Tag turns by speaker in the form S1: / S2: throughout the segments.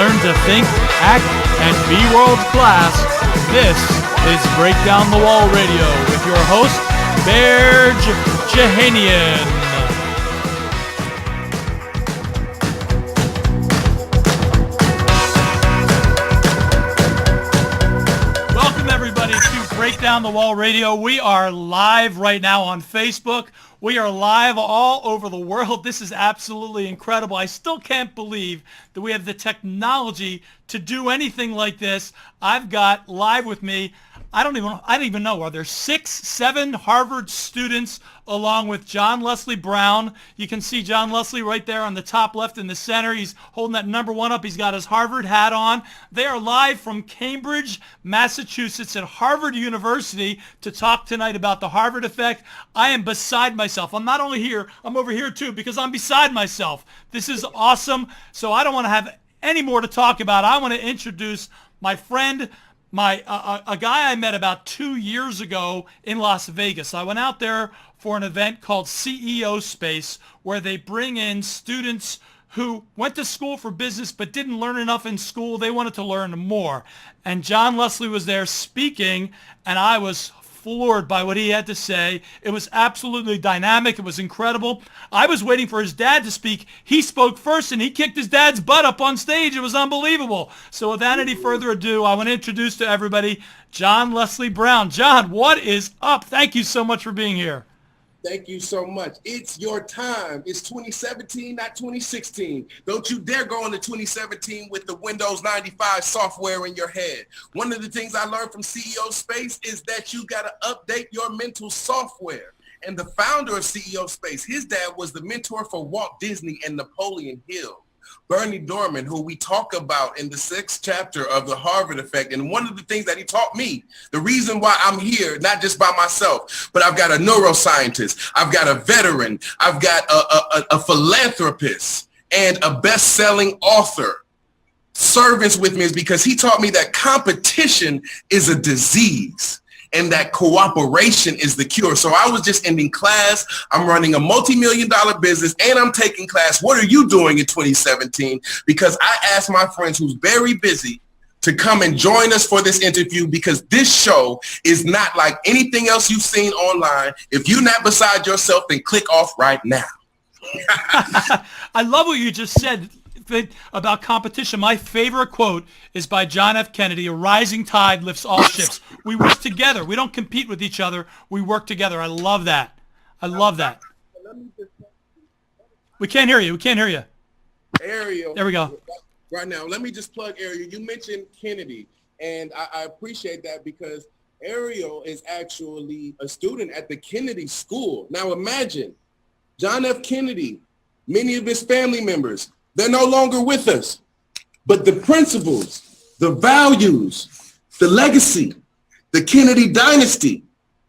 S1: learn to think, act, and be world class. This is Break Down the Wall Radio with your host, Berj Jahanian. Break Down the Wall Radio. We are live right now on Facebook. We are live all over the world. This is absolutely incredible. I still can't believe that we have the technology to do anything like this. I've got live with me, I don't even know, are there 6, 7 Harvard students along with John Leslie Brown? You can see John Leslie right there on the top left in the center. He's holding that number 1 up. He's got his Harvard hat on. They are live from Cambridge, Massachusetts at Harvard University to talk tonight about the Harvard effect. I am beside myself. I'm not only here, I'm over here too because I'm beside myself. This is awesome. So I don't want to have any more to talk about. I want to introduce my friend, a guy I met about 2 years ago in Las Vegas. I went out there for an event called CEO Space where they bring in students who went to school for business but didn't learn enough in school. They wanted to learn more. And John Leslie was there speaking, and I was floored by what he had to say. It was absolutely dynamic. It was incredible. I was waiting for his dad to speak. He spoke first, and he kicked his dad's butt up on stage. It was unbelievable. So without any further ado, I want to introduce to everybody John Leslie Brown. John, what is up? Thank you so much for being here.
S2: Thank you so much. It's your time. It's 2017, not 2016. Don't you dare go into 2017 with the Windows 95 software in your head. One of the things I learned from CEO Space is that you got to update your mental software. And the founder of CEO Space, his dad was the mentor for Walt Disney and Napoleon Hill. Bernie Dorman, who we talk about in the 6th chapter of the Harvard Effect. And one of the things that he taught me, the reason why I'm here, not just by myself, but I've got a neuroscientist, I've got a veteran, I've got a philanthropist, and a best-selling author servants with me is because he taught me that competition is a disease and that cooperation is the cure. So I was just ending class. I'm running a multi-million-dollar business and I'm taking class. What are you doing in 2017? Because I asked my friends who's very busy to come and join us for this interview because this show is not like anything else you've seen online. If you're not beside yourself, then click off right now.
S1: I love what you just said about competition. My favorite quote is by John F. Kennedy: "A rising tide lifts all ships." We work together. We don't compete with each other. We work together. I love that. I love that. We can't hear you. We can't hear you.
S2: Ariel.
S1: There we go.
S2: Right now, let me just plug Ariel. You mentioned Kennedy, and I appreciate that because Ariel is actually a student at the Kennedy School. Now imagine, John F. Kennedy, many of his family members, they're no longer with us. But the principles, the values, the legacy, the Kennedy dynasty,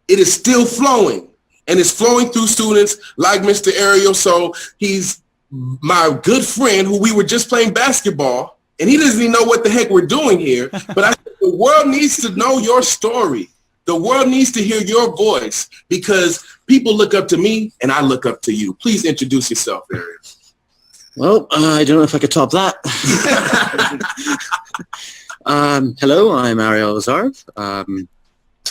S2: it is still flowing. And it's flowing through students like Mr. Ariel. So he's my good friend who we were just playing basketball. And he doesn't even know what the heck we're doing here. But I think the world needs to know your story. The world needs to hear your voice because people look up to me and I look up to you. Please introduce yourself, Ariel.
S3: Well, I don't know if I could top that. Hello, I'm Ariel Azarov.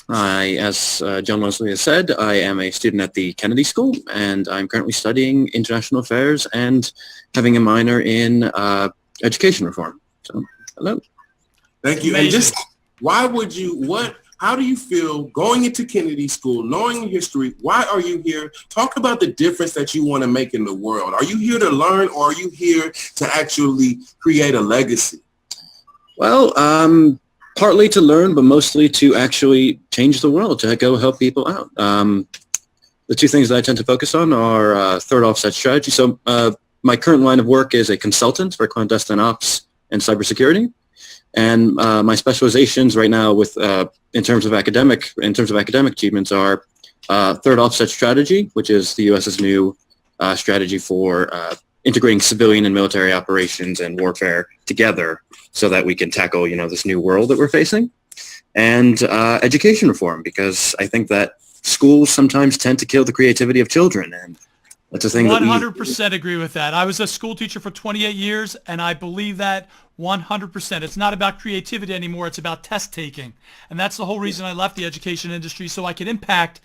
S3: As John Leslie has said, I am a student at the Kennedy School, and I'm currently studying international affairs and having a minor in education reform. So, hello.
S2: Thank you. And just how do you feel going into Kennedy School, knowing history? Why are you here? Talk about the difference that you want to make in the world. Are you here to learn, or are you here to actually create a legacy?
S3: Well, partly to learn, but mostly to actually change the world, to go help people out. The two things that I tend to focus on are third offset strategy. So my current line of work is a consultant for clandestine ops and cybersecurity. And my specializations right now in terms of academic achievements are third offset strategy, which is the U.S.'s new strategy for integrating civilian and military operations and warfare together so that we can tackle, this new world that we're facing. And education reform, because I think that schools sometimes tend to kill the creativity of children. And That's a thing.
S1: 100% agree with that. I was a school teacher for 28 years, and I believe that 100%. It's not about creativity anymore. It's about test taking. And that's the whole reason I left the education industry, so I could impact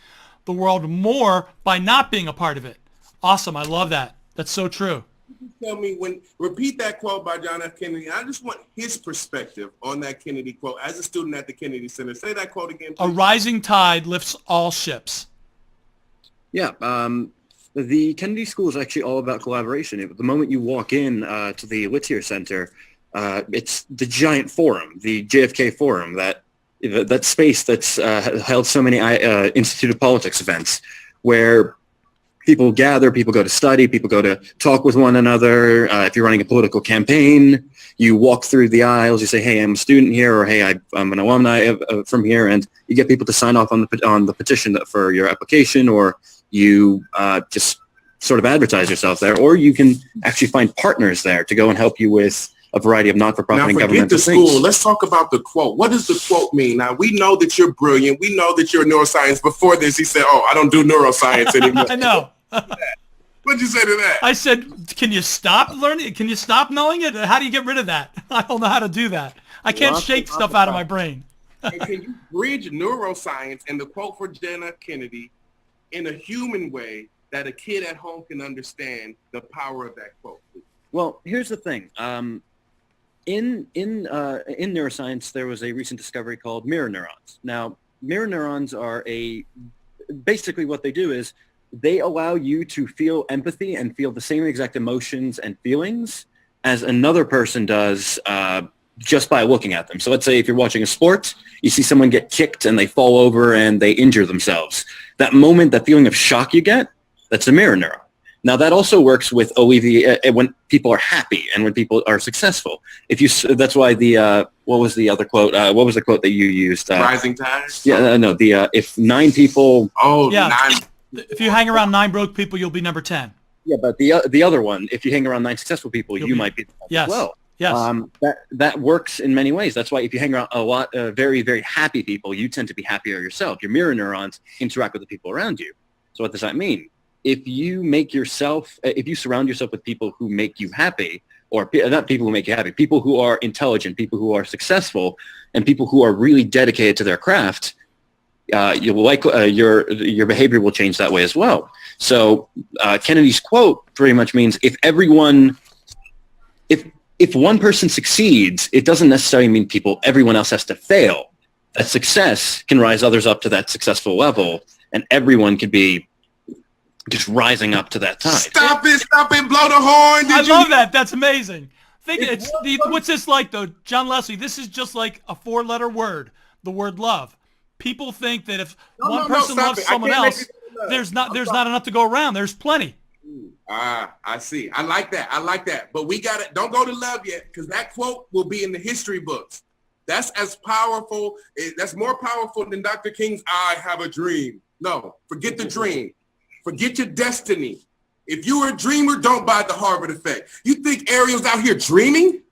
S1: the world more by not being a part of it. Awesome. I love that. That's so true.
S2: Tell me repeat that quote by John F. Kennedy. I just want his perspective on that Kennedy quote as a student at the Kennedy Center. Say that quote again, please.
S1: A rising tide lifts all ships.
S3: Yeah. The Kennedy School is actually all about collaboration. The moment you walk in to the Whittier Center, it's the giant forum, the JFK Forum, that space that's held so many Institute of Politics events where people gather, people go to study, people go to talk with one another. If you're running a political campaign, you walk through the aisles, you say, hey, I'm a student here, or hey, I'm an alumni from here, and you get people to sign off on the petition for your application, or you just sort of advertise yourself there, or you can actually find partners there to go and help you with a variety of not-for-profit and governmental things.
S2: Now forget the school. Let's talk about the quote. What does the quote mean? Now, we know that you're brilliant. We know that you're neuroscience. Before this, he said, I don't do neuroscience anymore.
S1: I know.
S2: What'd you say to that?
S1: I said, can you stop learning? Can you stop knowing it? How do you get rid of that? I don't know how to do that. I can't shake stuff out of my brain.
S2: And can you bridge neuroscience and the quote for John F. Kennedy in a human way that a kid at home can understand the power of that quote?
S3: Well, here's the thing. In neuroscience, there was a recent discovery called mirror neurons. Now, mirror neurons are basically what they do is they allow you to feel empathy and feel the same exact emotions and feelings as another person does just by looking at them. So let's say if you're watching a sport, you see someone get kicked and they fall over and they injure themselves. That moment, that feeling of shock you get, that's a mirror neuron. Now that also works with when people are happy and when people are successful. That's why what was the other quote? What was the quote that you used?
S2: Rising tide?
S3: Yeah, no. If 9 people.
S2: Oh,
S1: yeah.
S2: 9.
S1: If you hang around 9 broke people, you'll be number 10.
S3: Yeah, but the other one, if you hang around 9 successful people, you might be
S1: yes.
S3: as well.
S1: Yes.
S3: That works in many ways. That's why if you hang around a lot of very, very happy people, you tend to be happier yourself. Your mirror neurons interact with the people around you. So what does that mean? If you surround yourself with people who make you happy, or not people who make you happy, people who are intelligent, people who are successful, and people who are really dedicated to their craft, your behavior will change that way as well. So Kennedy's quote pretty much means if one person succeeds, it doesn't necessarily mean everyone else has to fail. That success can rise others up to that successful level, and everyone could be just rising up to that tide.
S2: Stop it, blow the horn.
S1: I love that. That's amazing. What's this like though, John Leslie? This is just like a 4-letter word, the word love. People think that if one person loves someone else, there's not enough to go around. There's plenty.
S2: I see. I like that. But we got it. Don't go to love yet, because that quote will be in the history books. That's as powerful. That's more powerful than Dr. King's "I have a dream." No, forget the dream. Forget your destiny. If you're a dreamer, don't buy the Harvard effect. You think Ariel's out here dreaming?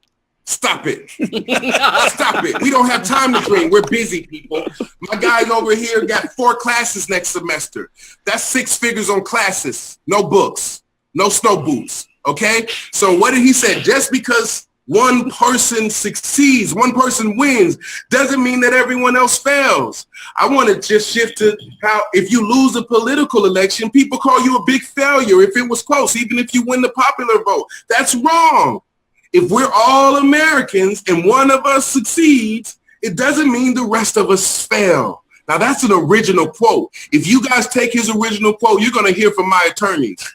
S2: Stop it. Stop it. We don't have time to dream. We're busy, people. My guys over here got 4 classes next semester. That's 6 figures on classes. No books. No snow boots. Okay? So what did he say? Just because one person succeeds, one person wins, doesn't mean that everyone else fails. I want to just shift to how if you lose a political election, people call you a big failure if it was close, even if you win the popular vote. That's wrong. If we're all Americans and one of us succeeds, it doesn't mean the rest of us fail. Now, that's an original quote. If you guys take his original quote, you're going to hear from my attorneys.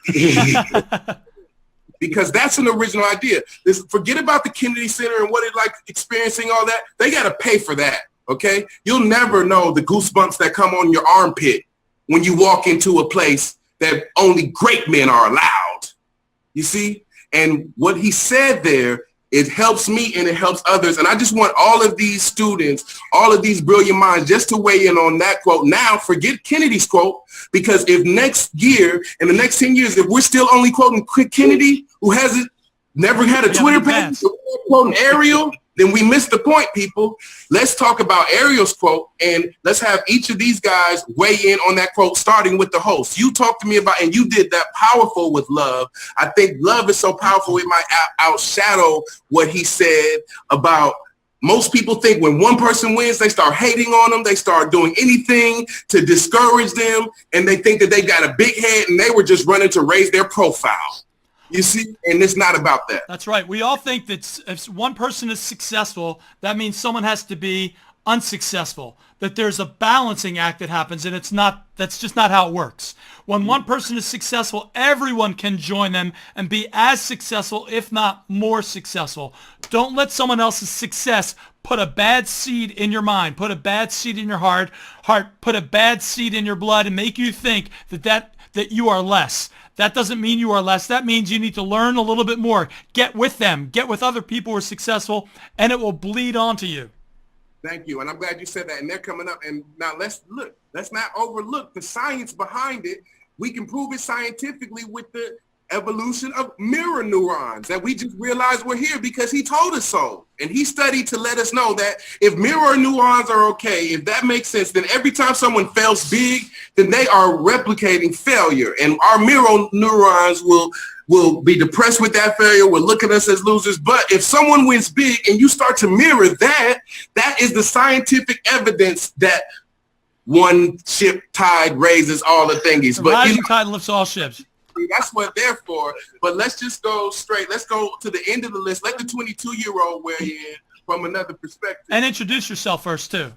S2: Because that's an original idea. Forget about the Kennedy Center and what it's like experiencing all that. They got to pay for that, okay? You'll never know the goosebumps that come on your armpit when you walk into a place that only great men are allowed. You see? And what he said there, it helps me and it helps others. And I just want all of these students, all of these brilliant minds just to weigh in on that quote. Now, forget Kennedy's quote, because if next year, in the next 10 years, if we're still only quoting Kennedy, who hasn't never had a Twitter page, quoting Ariel, then we missed the point, people. Let's talk about Ariel's quote, and let's have each of these guys weigh in on that quote, starting with the host. You talked to me about, and you did that powerful with love. I think love is so powerful, it might outshadow what he said about most people think when one person wins, they start hating on them. They start doing anything to discourage them, and they think that they got a big head, and they were just running to raise their profile. You see, and it's not about that.
S1: That's right. We all think that if one person is successful, that means someone has to be unsuccessful, that there's a balancing act that happens, and that's just not how it works. When one person is successful, everyone can join them and be as successful, if not more successful. Don't let someone else's success put a bad seed in your mind, put a bad seed in your heart, put a bad seed in your blood, and make you think that you are less. That doesn't mean you are less. That means you need to learn a little bit more. Get with them. Get with other people who are successful, and it will bleed onto you.
S2: Thank you. And I'm glad you said that. And they're coming up. And now let's not overlook the science behind it. We can prove it scientifically with the evolution of mirror neurons that we just realized we're here because he told us so. And he studied to let us know that if mirror neurons are okay, if that makes sense, then every time someone fails big, then they are replicating failure. And our mirror neurons will be depressed with that failure, will look at us as losers. But if someone wins big and you start to mirror that, that is the scientific evidence that one ship tide raises all the thingies.
S1: The rising tide lifts all ships.
S2: That's what they're for. But let's just go straight. Let's go to the end of the list. Let the 22-year-old weigh in from another perspective.
S1: And introduce yourself first, too.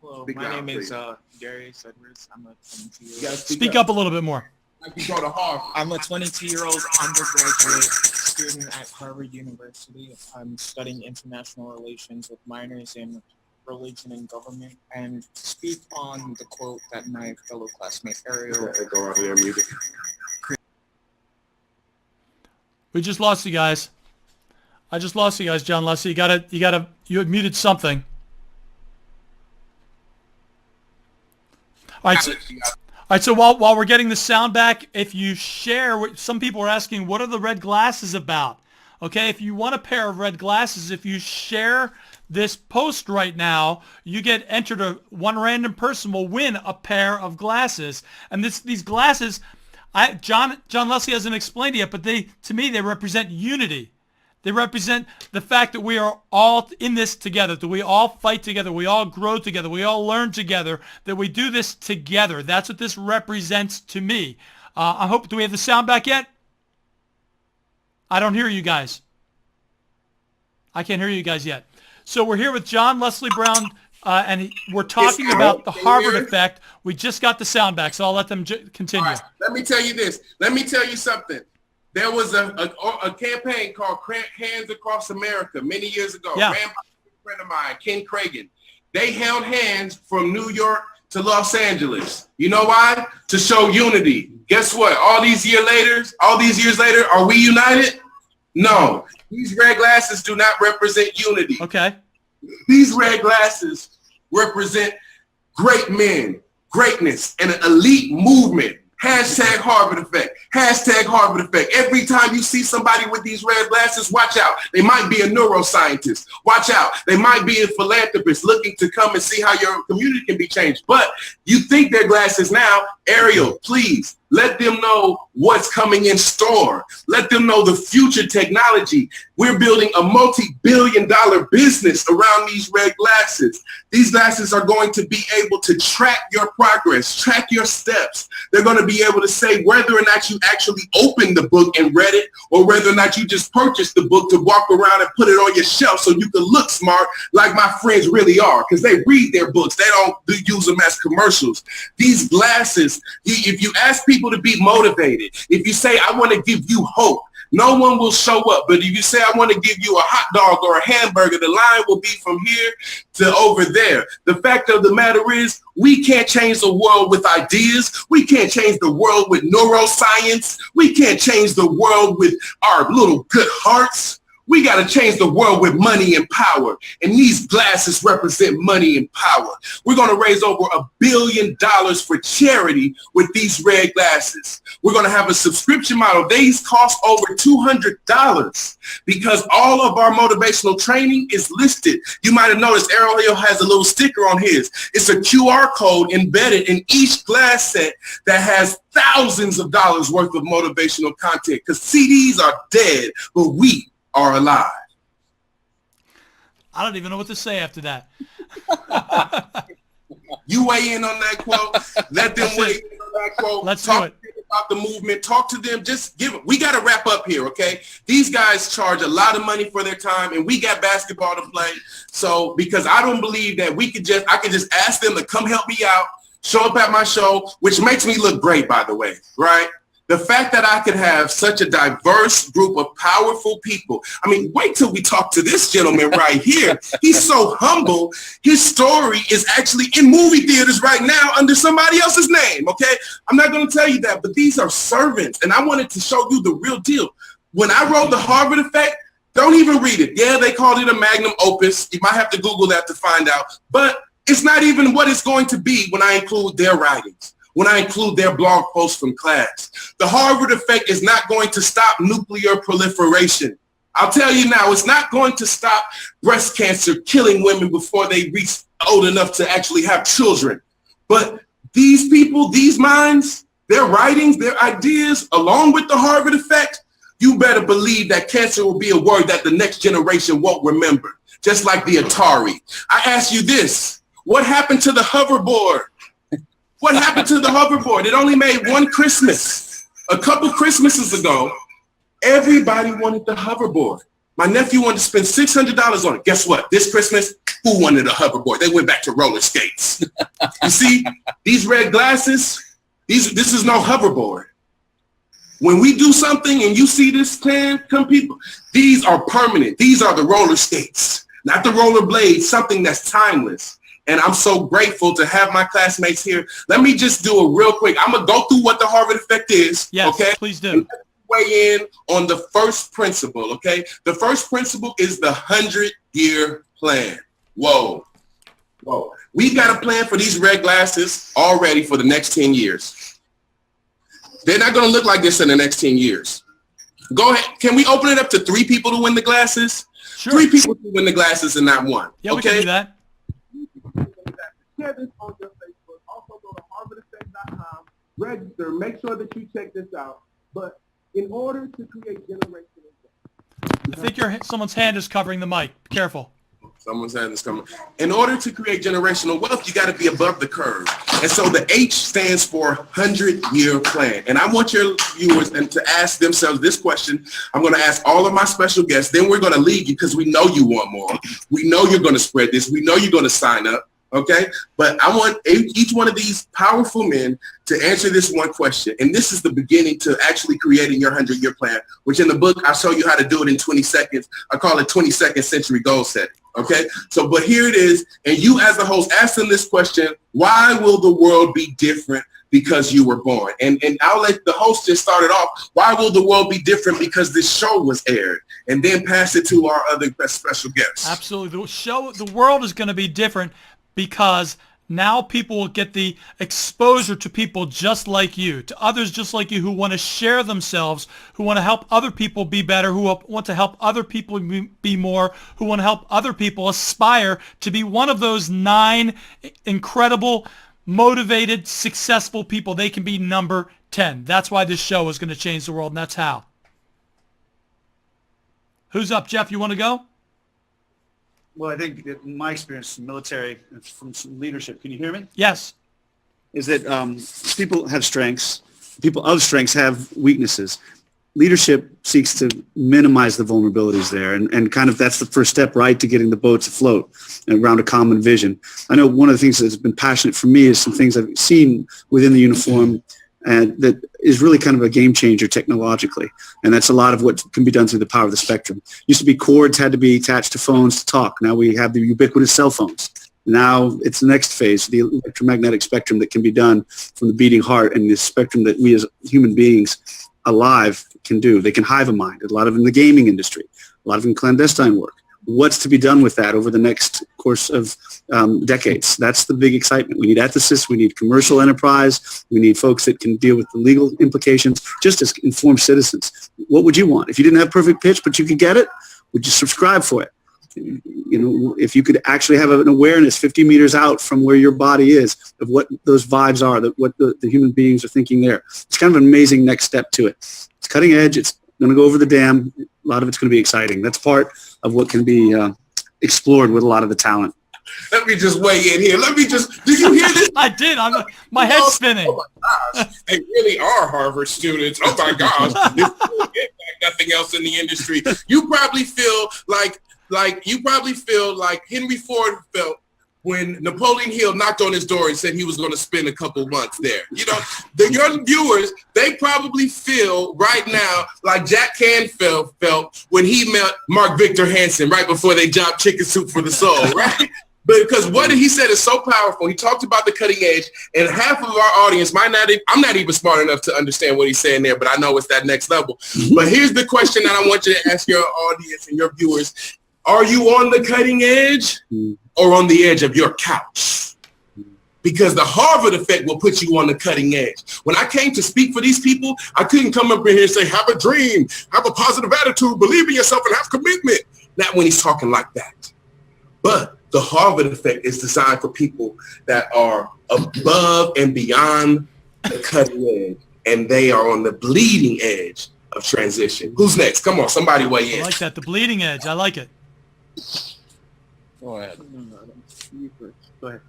S4: Hello, my name is Darius Edwards. I'm a 22-year-old.
S1: Speak up a little bit more.
S4: I'm a 22-year-old undergraduate student at Harvard University. I'm studying international relations with minors in religion and government, and to speak on the quote that my fellow classmate Ariel.
S1: We just lost you guys. I just lost you guys, John Leslie. You had muted something. All right, so while we're getting the sound back, if you share, some people are asking, what are the red glasses about? Okay, if you want a pair of red glasses, if you share this post right now, you get entered. One random person will win a pair of glasses. And these glasses, John Leslie hasn't explained it yet, but to me they represent unity. They represent the fact that we are all in this together, that we all fight together, we all grow together, we all learn together, that we do this together. That's what this represents to me. I hope, do we have the sound back yet? I don't hear you guys. I can't hear you guys yet. So we're here with John Leslie Brown, and we're talking about the Harvard effect. We just got the sound back, so I'll let them continue.
S2: All right, let me tell you this. Let me tell you something. There was a campaign called Hands Across America many years ago, ran by a friend of mine, Ken Cragen. They held hands from New York to Los Angeles. You know why? To show unity. Guess what? All these years later, are we united? No. These red glasses do not represent unity.
S1: Okay.
S2: These red glasses represent great men, greatness, and an elite movement. Hashtag Harvard effect. Hashtag Harvard effect. Every time you see somebody with these red glasses, watch out. They might be a neuroscientist. Watch out. They might be a philanthropist looking to come and see how your community can be changed. But you think they're glasses now. Ariel, please. Let them know what's coming in store. Let them know the future technology. We're building a multi-billion-dollar business around these red glasses. These glasses are going to be able to track your progress, track your steps. They're going to be able to say whether or not you actually opened the book and read it, or whether or not you just purchased the book to walk around and put it on your shelf so you can look smart like my friends really are, because they read their books. They don't use them as commercials. These glasses, if you ask people to be motivated, if you say, I want to give you hope, no one will show up. But if you say, I want to give you a hot dog or a hamburger, the line will be from here to over there. The fact of the matter is, we can't change the world with ideas. We can't change the world with neuroscience. We can't change the world with our little good hearts. We got to change the world with money and power. And these glasses represent money and power. We're going to raise over $1 billion for charity with these red glasses. We're going to have a subscription model. These cost over $200 because all of our motivational training is listed. You might have noticed Ariel has a little sticker on his. It's a QR code embedded in each glass set that has thousands of dollars worth of motivational content because CDs are dead, but we are alive.
S1: I don't even know what to say after that.
S2: You weigh in on that quote. Let them weigh in on that quote.
S1: Let's
S2: talk
S1: do it.
S2: to them about the movement. Talk to them. Just give them. We got to wrap up here, okay? These guys charge a lot of money for their time, and we got basketball to play. So because I don't believe that I can just ask them to come help me out, show up at my show, which makes me look great, by the way, right? The fact that I could have such a diverse group of powerful people. I mean, wait till we talk to this gentleman right here. He's so humble. His story is actually in movie theaters right now under somebody else's name, okay? I'm not going to tell you that, but these are servants, and I wanted to show you the real deal. When I wrote The Harvard Effect, don't even read it. Yeah, they called it a magnum opus. You might have to Google that to find out, but it's not even what it's going to be when I include their writings, when I include their blog posts from class. The Harvard Effect is not going to stop nuclear proliferation. I'll tell you now, it's not going to stop breast cancer killing women before they reach old enough to actually have children. But these people, these minds, their writings, their ideas, along with the Harvard Effect, you better believe that cancer will be a word that the next generation won't remember, just like the Atari. I ask you this, what happened to the hoverboard? What happened to the hoverboard? It only made one Christmas. A couple Christmases ago, everybody wanted the hoverboard. My nephew wanted to spend $600 on it. Guess what? This Christmas, who wanted a hoverboard? They went back to roller skates. You see, these red glasses, this is no hoverboard. When we do something and you see this come people, these are permanent. These are the roller skates, not the roller blades, something that's timeless. And I'm so grateful to have my classmates here. Let me just do a real quick. I'm going to go through what the Harvard Effect is.
S1: Yes,
S2: okay?
S1: Please do.
S2: Weigh in on the first principle, okay? The first principle is the 100-year plan. Whoa. We've got a plan for these red glasses already for the next 10 years. They're not going to look like this in the next 10 years. Go ahead. Can we open it up to 3 people to win the glasses?
S1: Sure.
S2: 3 people to win the glasses and not one.
S1: Yeah, we can do that.
S2: Share this on your Facebook. Also go to harvardeffect.com. Register. Make sure that you check this out. But in order to create generational wealth,
S1: I think someone's hand is covering the mic. Be careful.
S2: Someone's hand is coming. In order to create generational wealth, you got to be above the curve. And so the H stands for 100-year plan. And I want your viewers to ask themselves this question. I'm going to ask all of my special guests. Then we're going to leave you because we know you want more. We know you're going to spread this. We know you're going to sign up. Okay, but I want each one of these powerful men to answer this one question. And this is the beginning to actually creating your 100-year plan, which in the book, I'll show you how to do it in 20 seconds. I call it 22nd century goal setting. Okay, so but here it is. And you as the host, ask them this question. Why will the world be different because you were born? And I'll let the host just start it off. Why will the world be different because this show was aired? And then pass it to our other special guests.
S1: Absolutely. The world is going to be different because now people will get the exposure to people just like you, to others just like you who want to share themselves, who want to help other people be better, who want to help other people be more, who want to help other people aspire to be one of those 9 incredible, motivated, successful people. They can be number 10. That's why this show is going to change the world, and that's how. Who's up, Jeff? You want to go?
S5: Well, I think that in my experience in the military, from some leadership, can you hear me?
S1: Yes.
S5: Is that people have strengths. People of strengths have weaknesses. Leadership seeks to minimize the vulnerabilities there. And kind of that's the first step, right, to getting the boats afloat and around a common vision. I know one of the things that's been passionate for me is some things I've seen within the uniform and that is really kind of a game changer technologically. And that's a lot of what can be done through the power of the spectrum. Used to be cords had to be attached to phones to talk. Now we have the ubiquitous cell phones. Now it's the next phase, the electromagnetic spectrum that can be done from the beating heart and the spectrum that we as human beings alive can do. They can hive a mind, a lot of in the gaming industry. a lot of in clandestine work. What's to be done with that over the next course of decades? That's the big excitement. We need ethicists. We need commercial enterprise. We need folks that can deal with the legal implications, just as informed citizens. What would you want? If you didn't have perfect pitch, but you could get it, would you subscribe for it? You know, if you could actually have an awareness 50 meters out from where your body is of what those vibes are, that what the human beings are thinking there. It's kind of an amazing next step to it. It's cutting edge. It's going to go over the dam. A lot of it's going to be exciting. That's part of what can be explored with a lot of the talent.
S2: Let me just weigh in here. Did you hear this?
S1: I did. My head's spinning.
S2: Oh my gosh. They really are Harvard students. Oh my gosh. Nothing else in the industry. You probably feel like Henry Ford felt when Napoleon Hill knocked on his door and said he was going to spend a couple months there. You know, the young viewers, they probably feel right now like Jack Canfield felt when he met Mark Victor Hansen right before they dropped Chicken Soup for the Soul, right? Because what he said is so powerful. He talked about the cutting edge, and half of our audience I'm not even smart enough to understand what he's saying there, but I know it's that next level. But here's the question that I want you to ask your audience and your viewers. Are you on the cutting edge or on the edge of your couch? Because the Harvard effect will put you on the cutting edge. When I came to speak for these people, I couldn't come up in here and say, have a dream, have a positive attitude, believe in yourself, and have commitment. Not when he's talking like that. But the Harvard effect is designed for people that are above and beyond the cutting edge, and they are on the bleeding edge of transition. Who's next? Come on, somebody weigh in.
S1: I like that, the bleeding edge. I like it.
S6: Go ahead.
S5: Go ahead.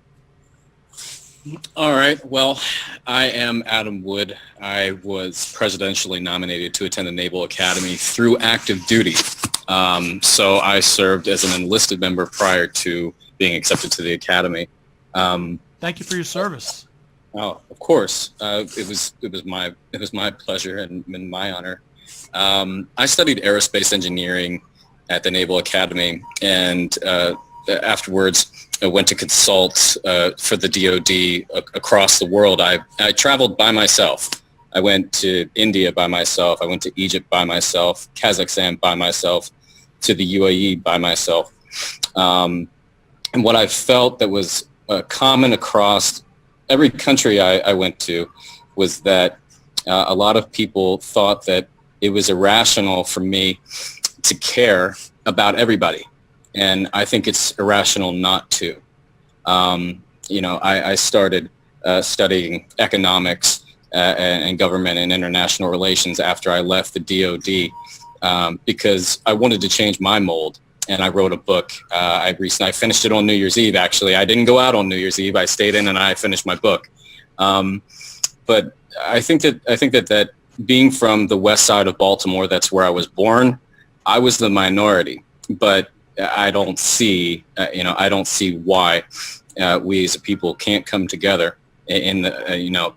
S6: All right. Well, I am Adam Wood. I was presidentially nominated to attend the Naval Academy through active duty. So I served as an enlisted member prior to being accepted to the Academy.
S1: Thank you for your service.
S6: Oh, of course. It was my pleasure and my honor. I studied aerospace engineering at the Naval Academy, and afterwards I went to consult for the DoD across the world. I traveled by myself. I went to India by myself. I went to Egypt by myself, Kazakhstan by myself, to the UAE by myself. And what I felt that was common across every country I went to was that a lot of people thought that it was irrational for me to care about everybody. And I think it's irrational not to. I started studying economics and government and international relations after I left the DoD because I wanted to change my mold. And I wrote a book. I finished it on New Year's Eve, actually. I didn't go out on New Year's Eve. I stayed in and I finished my book. But I think that being from the west side of Baltimore, that's where I was born, I was the minority. But I don't see why we as a people can't come together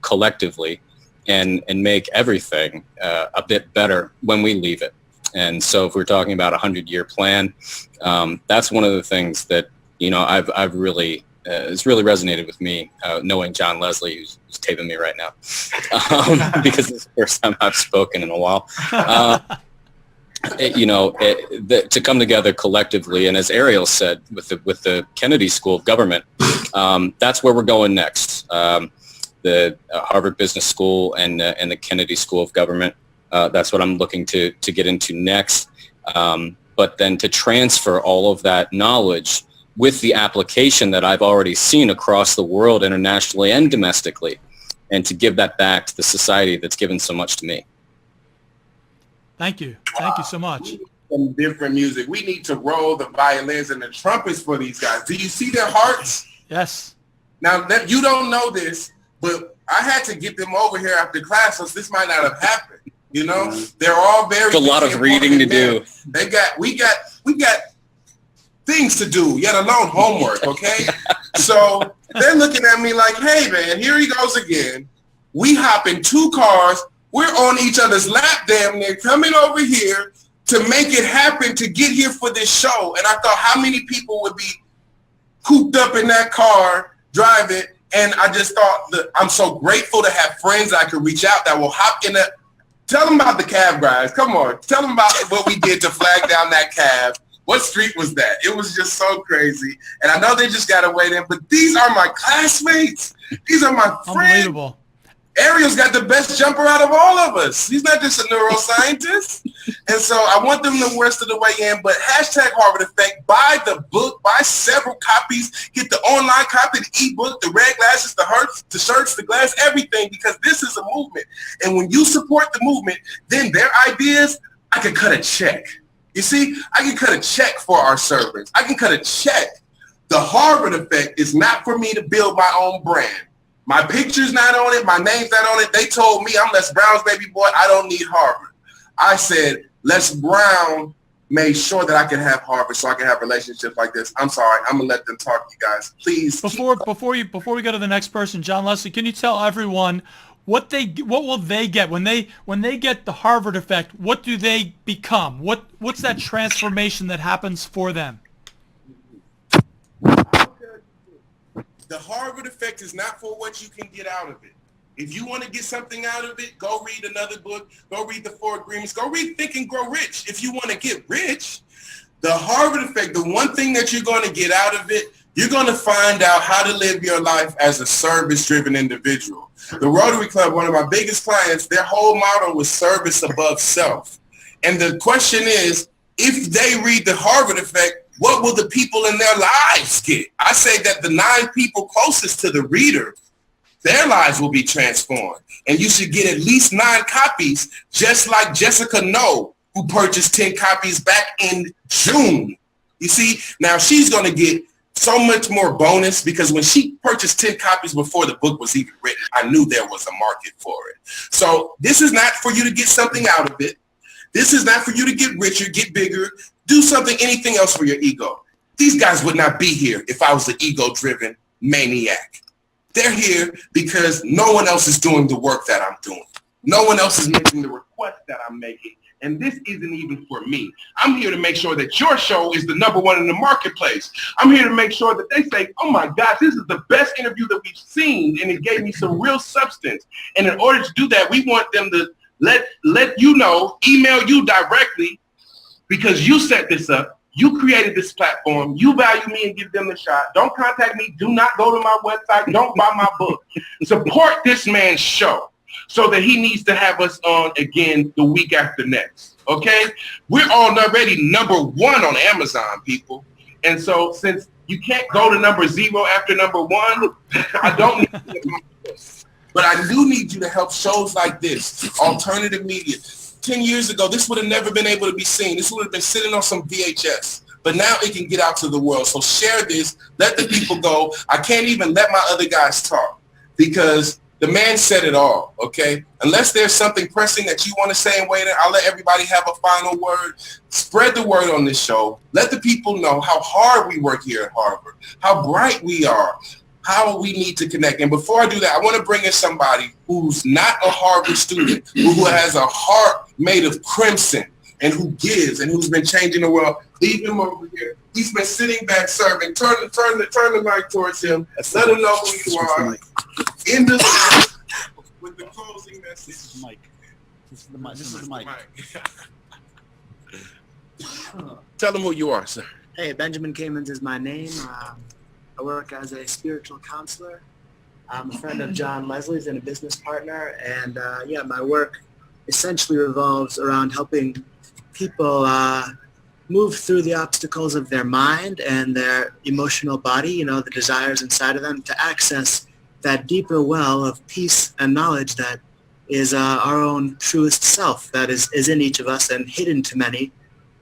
S6: collectively and make everything a bit better when we leave it. And so if we're talking about a 100-year plan, that's one of the things that, I've really, it's really resonated with me, knowing John Leslie, who's taping me right now, because it's the first time I've spoken in a while. To come together collectively, and as Ariel said, with the Kennedy School of Government, that's where we're going next. The Harvard Business School and the Kennedy School of Government. That's what I'm looking to get into next. But then to transfer all of that knowledge with the application that I've already seen across the world, internationally and domestically, and to give that back to the society that's given so much to me.
S1: Thank you. Thank you so much.
S2: Some different music. We need to roll the violins and the trumpets for these guys. Do you see their hearts?
S1: Yes.
S2: Now, you don't know this, but I had to get them over here after class, so this might not have happened. They're all very.
S6: It's a lot of reading to do.
S2: We got things to do, yet alone homework. Okay, so they're looking at me like, "Hey, man, here he goes again." We hop in 2 cars. We're on each other's lap, damn near, coming over here to make it happen to get here for this show. And I thought, how many people would be cooped up in that car, drive it? And I just thought that I'm so grateful to have friends I could reach out that will hop in Tell them about the cab, guys. Come on. Tell them about what we did to flag down that cab. What street was that? It was just so crazy. And I know they just got away then, but these are my classmates. These are my friends.
S1: Unbelievable.
S2: Ariel's got the best jumper out of all of us. He's not just a neuroscientist. And so I want them the worst of the way in, but hashtag Harvard Effect, buy the book, buy several copies, get the online copy, the ebook, the red glasses, the shirts, the glass, everything, because this is a movement. And when you support the movement, then their ideas, I can cut a check. You see, I can cut a check for our servers. I can cut a check. The Harvard Effect is not for me to build my own brand. My picture's not on it. My name's not on it. They told me I'm Les Brown's baby boy. I don't need Harvard. I said Les Brown made sure that I could have Harvard so I can have relationships like this. I'm sorry. I'm going to let them talk, you guys. Please.
S1: Before we go to the next person, John Leslie, can you tell everyone what will they get when they get the Harvard Effect? What do they become? What's that transformation that happens for them?
S2: The Harvard Effect is not for what you can get out of it. If you want to get something out of it, go read another book. Go read the 4 Agreements. Go read Think and Grow Rich. If you want to get rich, the Harvard Effect, the one thing that you're going to get out of it, you're going to find out how to live your life as a service-driven individual. The Rotary Club, one of my biggest clients, their whole motto was service above self. And the question is, if they read the Harvard Effect, what will the people in their lives get? I say that the 9 people closest to the reader, their lives will be transformed. And you should get at least 9 copies, just like Jessica No, who purchased 10 copies back in June. You see, now she's going to get so much more bonus because when she purchased 10 copies before the book was even written, I knew there was a market for it. So this is not for you to get something out of it. This is not for you to get richer, get bigger, do something, anything else for your ego. These guys would not be here if I was an ego-driven maniac. They're here because no one else is doing the work that I'm doing. No one else is making the request that I'm making. And this isn't even for me. I'm here to make sure that your show is the #1 in the marketplace. I'm here to make sure that they say, oh my gosh, this is the best interview that we've seen, and it gave me some real substance. And in order to do that, we want them to let you know, email you directly, because you set this up. You created this platform. You value me and give them a shot. Don't contact me. Do not go to my website. Don't buy my book. Support this man's show so that he needs to have us on again the week after next. Okay? We're already #1 on Amazon, people. And so since you can't go to #0 after #1, I don't need to get my book. But I do need you to help shows like this, alternative media. 10 years ago, this would have never been able to be seen. This would have been sitting on some VHS. But now it can get out to the world. So share this. Let the people go. I can't even let my other guys talk because the man said it all, okay? Unless there's something pressing that you want to say and wait, I'll let everybody have a final word. Spread the word on this show. Let the people know how hard we work here at Harvard, how bright we are, how we need to connect. And before I do that, I want to bring in somebody who's not a Harvard student, who has a heart made of crimson and who gives and who's been changing the world. Leave him over here. He's been sitting back serving. Turn the mic towards him. Let him know who you are. In the with the closing message.
S7: This is Mike. This is Mike.
S2: Tell them who you are, sir.
S8: Hey, Benjamin Kamens is my name. I work as a spiritual counselor. I'm a friend of John Leslie's and a business partner. And my work essentially revolves around helping people move through the obstacles of their mind and their emotional body, the desires inside of them, to access that deeper well of peace and knowledge that is our own truest self, that is in each of us and hidden to many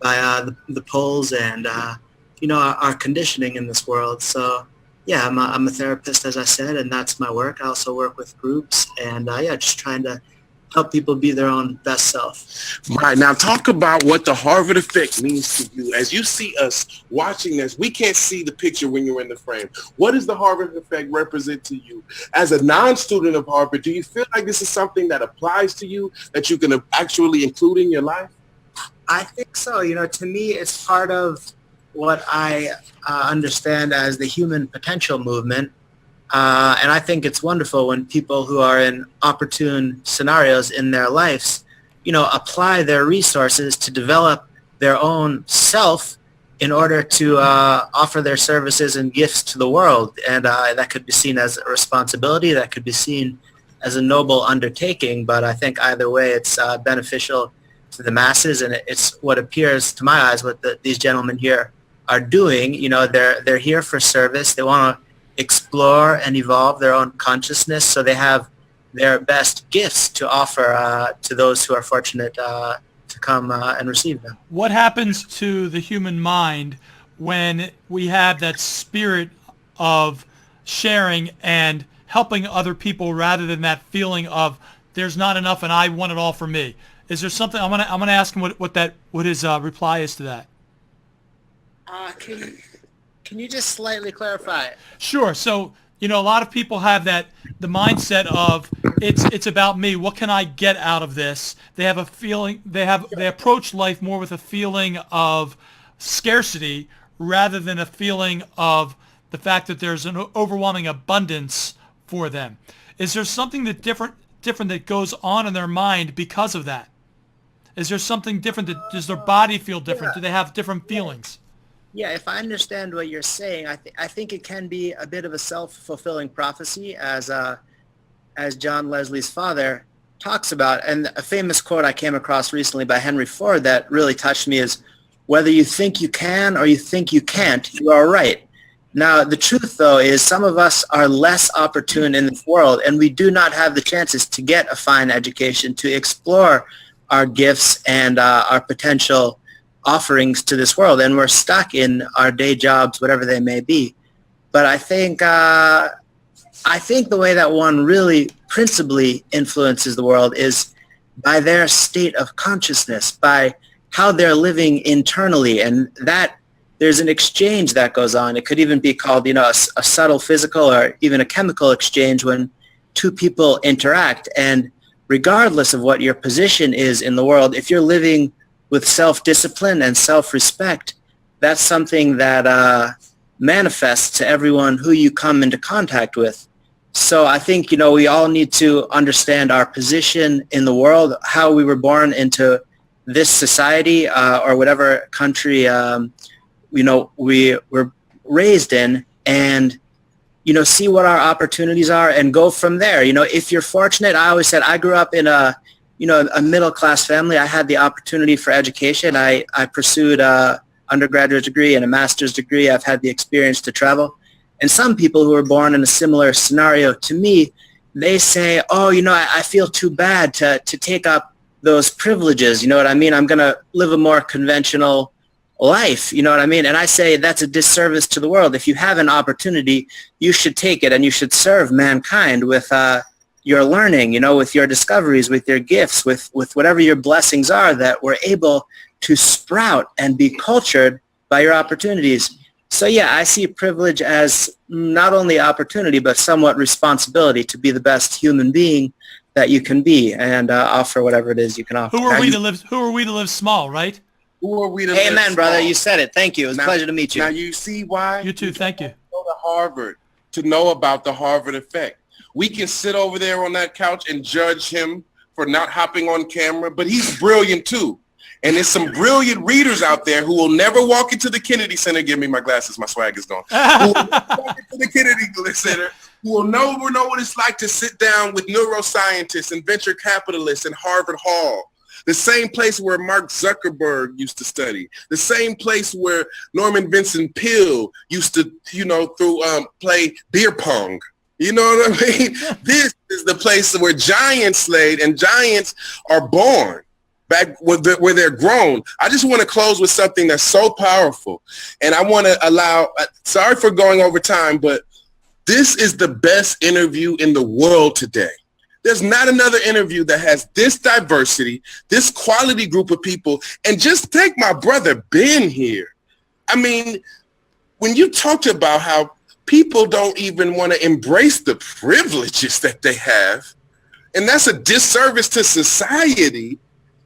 S8: by the polls and our conditioning in this world. So yeah, I'm a therapist, as I said, and that's my work. I also work with groups and just trying to help people be their own best self.
S2: Right, now talk about what the Harvard Effect means to you. As you see us watching this, we can't see the picture when you're in the frame. What does the Harvard Effect represent to you? As a non-student of Harvard, do you feel like this is something that applies to you, that you can actually include in your life?
S8: I think so. To me, it's part of what I understand as the human potential movement. And I think it's wonderful when people who are in opportune scenarios in their lives apply their resources to develop their own self in order to offer their services and gifts to the world. And that could be seen as a responsibility, that could be seen as a noble undertaking, but I think either way it's beneficial to the masses, and it's what appears to my eyes what these gentlemen here are doing. They're here for service. They want to explore and evolve their own consciousness, so they have their best gifts to offer to those who are fortunate to come and receive them.
S1: What happens to the human mind when we have that spirit of sharing and helping other people rather than that feeling of there's not enough and I want it all for me? Is there something I'm gonna ask him what his reply is to that?
S8: Can you just slightly clarify it?
S1: Sure. So, a lot of people have the mindset of it's about me. What can I get out of this? They have a feeling, they approach life more with a feeling of scarcity rather than a feeling of the fact that there's an overwhelming abundance for them. Is there something different that goes on in their mind because of that? Is there something different? Does their body feel different? Do they have different feelings?
S8: Yeah, if I understand what you're saying, I think it can be a bit of a self-fulfilling prophecy, as John Leslie's father talks about. And a famous quote I came across recently by Henry Ford that really touched me is, whether you think you can or you think you can't, you are right. Now, the truth, though, is some of us are less opportune in this world, and we do not have the chances to get a fine education, to explore our gifts and our potential offerings to this world, and we're stuck in our day jobs, whatever they may be. But I think the way that one really principally influences the world is by their state of consciousness, by how they're living internally, and that there's an exchange that goes on. It could even be called, a subtle physical or even a chemical exchange when two people interact. And regardless of what your position is in the world, if you're living with self-discipline and self-respect, that's something that manifests to everyone who you come into contact with. So I think, we all need to understand our position in the world, how we were born into this society or whatever country, we were raised in, and, see what our opportunities are and go from there. If you're fortunate, I always said I grew up in a middle-class family. I had the opportunity for education. I pursued an undergraduate degree and a master's degree. I've had the experience to travel. And some people who were born in a similar scenario to me, they say, oh, I feel too bad to take up those privileges. You know what I mean? I'm going to live a more conventional life. You know what I mean? And I say that's a disservice to the world. If you have an opportunity, you should take it, and you should serve mankind with your learning, with your discoveries, with your gifts, with whatever your blessings are that we're able to sprout and be cultured by your opportunities. So yeah, I see privilege as not only opportunity, but somewhat responsibility to be the best human being that you can be and offer whatever it is you can offer.
S1: Who are we to live small, right?
S2: Who are we to live
S8: Amen, brother.
S2: small?
S8: You said it. Thank you. It was a pleasure to meet you.
S2: Now you see why?
S1: You too. Thank you.
S2: Go to Harvard to know about the Harvard effect. We can sit over there on that couch and judge him for not hopping on camera, but he's brilliant too. And there's some brilliant readers out there who will never walk into the Kennedy Center. Give me my glasses. My swag is gone. Who will never walk into the Kennedy Center, who will never know what it's like to sit down with neuroscientists and venture capitalists in Harvard Hall. The same place where Mark Zuckerberg used to study. The same place where Norman Vincent Peale used to, play beer pong. You know what I mean? This is the place where giants laid and giants are born, back where they're grown. I just want to close with something that's so powerful. And I want to allow, sorry for going over time, but this is the best interview in the world today. There's not another interview that has this diversity, this quality group of people. And just take my brother Ben here. I mean, when you talked about how people don't even want to embrace the privileges that they have, and that's a disservice to society,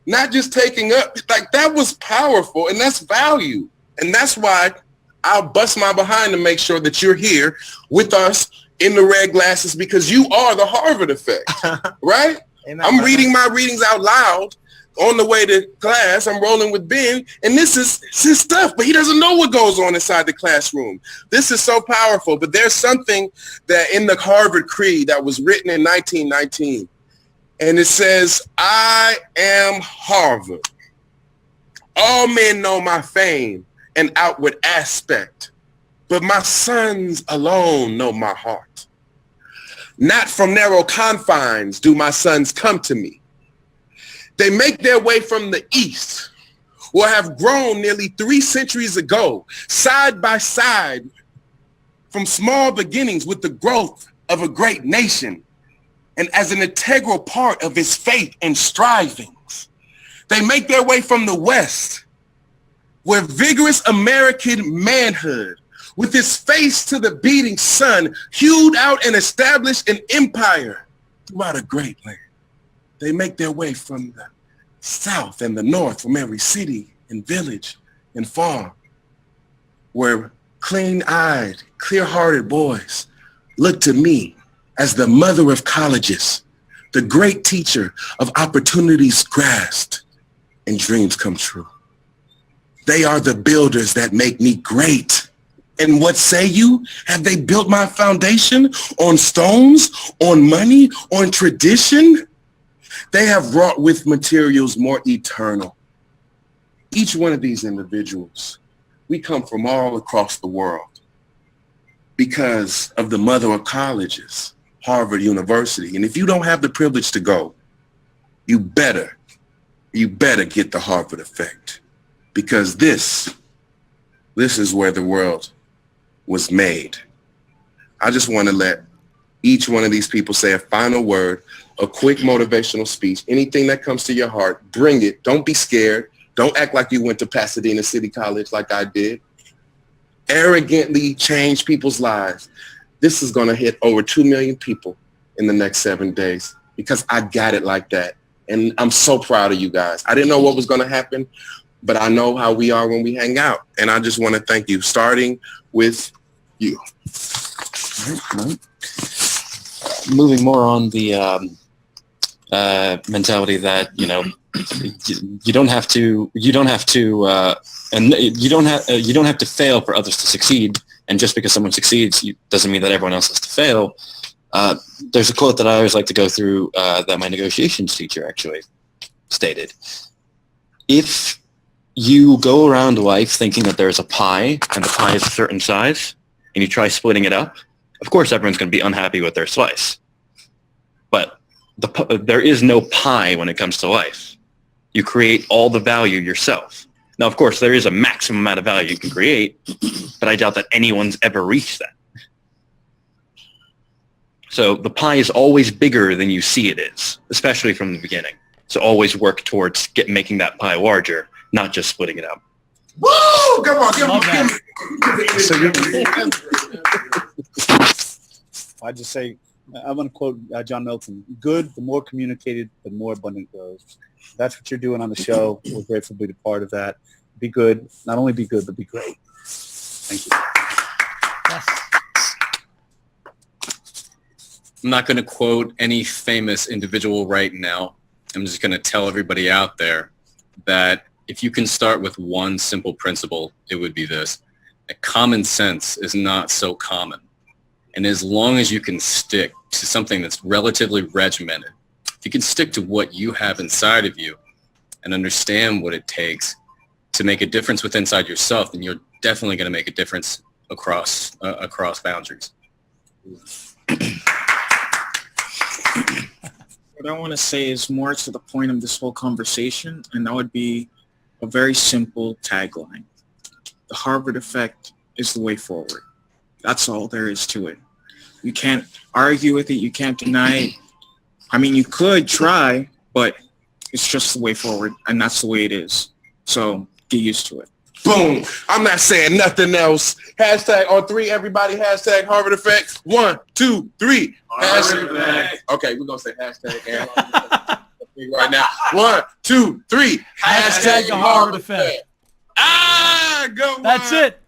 S2: not just taking up, like, that was powerful, and that's value. And that's why I'll bust my behind to make sure that you're here with us in the red glasses, because you are the Harvard effect, right?
S8: Amen,
S2: I'm
S8: brother.
S2: reading my readings out loud on the way to class, I'm rolling with Ben, and this is his stuff, but he doesn't know what goes on inside the classroom. This is so powerful, but there's something that in the Harvard Creed that was written in 1919, and it says, I am Harvard. All men know my fame and outward aspect, but my sons alone know my heart. Not from narrow confines do my sons come to me. They make their way from the east, or have grown nearly 3 centuries ago, side by side, from small beginnings with the growth of a great nation, and as an integral part of its faith and strivings. They make their way from the west, where vigorous American manhood, with its face to the beating sun, hewed out and established an empire throughout a great land. They make their way from the south and the north, from every city and village and farm, where clean-eyed, clear-hearted boys look to me as the mother of colleges, the great teacher of opportunities grasped and dreams come true. They are the builders that make me great. And what say you? Have they built my foundation on stones, on money, on tradition? They have wrought with materials more eternal. Each one of these individuals, we come from all across the world because of the mother of colleges, Harvard University. And if you don't have the privilege to go, you better get the Harvard effect, because this is where the world was made. I just want to let each one of these people say a final word, a quick motivational speech, anything that comes to your heart, bring it. Don't be scared. Don't act like you went to Pasadena City College like I did. Arrogantly change people's lives. This is going to hit over 2 million people in the next 7 days because I got it like that. And I'm so proud of you guys. I didn't know what was going to happen, but I know how we are when we hang out. And I just want to thank you, starting with you.
S3: Moving more on the mentality that, you know, you don't have to fail for others to succeed. And just because someone succeeds doesn't mean that everyone else has to fail. There's a quote that I always like to go through that my negotiations teacher actually stated. If you go around life thinking that there's a pie and the pie is a certain size and you try splitting it up, of course everyone's going to be unhappy with their slice. But there is no pie when it comes to life. You create all the value yourself. Now, of course, there is a maximum amount of value you can create, but I doubt that anyone's ever reached that. So the pie is always bigger than you see it is, especially from the beginning. So always work towards making that pie larger, not just splitting it up.
S2: Woo! Come on, come on.
S5: I just say, I want to quote John Milton, good, the more communicated, the more abundant grows. That's what you're doing on the show. We're grateful to be a part of that. Be good. Not only be good, but be great. Thank you.
S1: Yes.
S6: I'm not going to quote any famous individual right now. I'm just going to tell everybody out there that if you can start with one simple principle, it would be this: that common sense is not so common. And as long as you can stick to something that's relatively regimented, if you can stick to what you have inside of you and understand what it takes to make a difference with inside yourself, then you're definitely going to make a difference across boundaries.
S4: What I want to say is more to the point of this whole conversation, and that would be a very simple tagline. The Harvard effect is the way forward. That's all there is to it. You can't argue with it. You can't deny it. I mean, you could try, but it's just the way forward, and that's the way it is. So get used to it.
S2: Boom. I'm not saying nothing else. Hashtag on 3, everybody. Hashtag Harvard effect. 1, 2, 3.
S4: Harvard effect.
S2: Okay, we're going to say hashtag right now. 1, 2, 3.
S1: Hashtag the Harvard effect.
S2: Go on.
S1: That's it.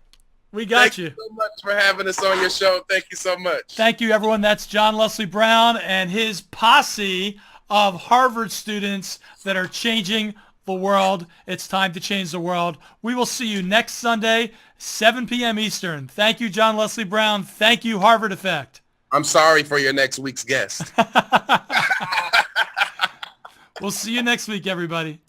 S1: We got
S2: Thank
S1: you.
S2: you so much for having us on your show. Thank you so much.
S1: Thank you, everyone. That's John Leslie Brown and his posse of Harvard students that are changing the world. It's time to change the world. We will see you next Sunday, 7 p.m. Eastern. Thank you, John Leslie Brown. Thank you, Harvard Effect.
S2: I'm sorry for your next week's guest.
S1: We'll see you next week, everybody.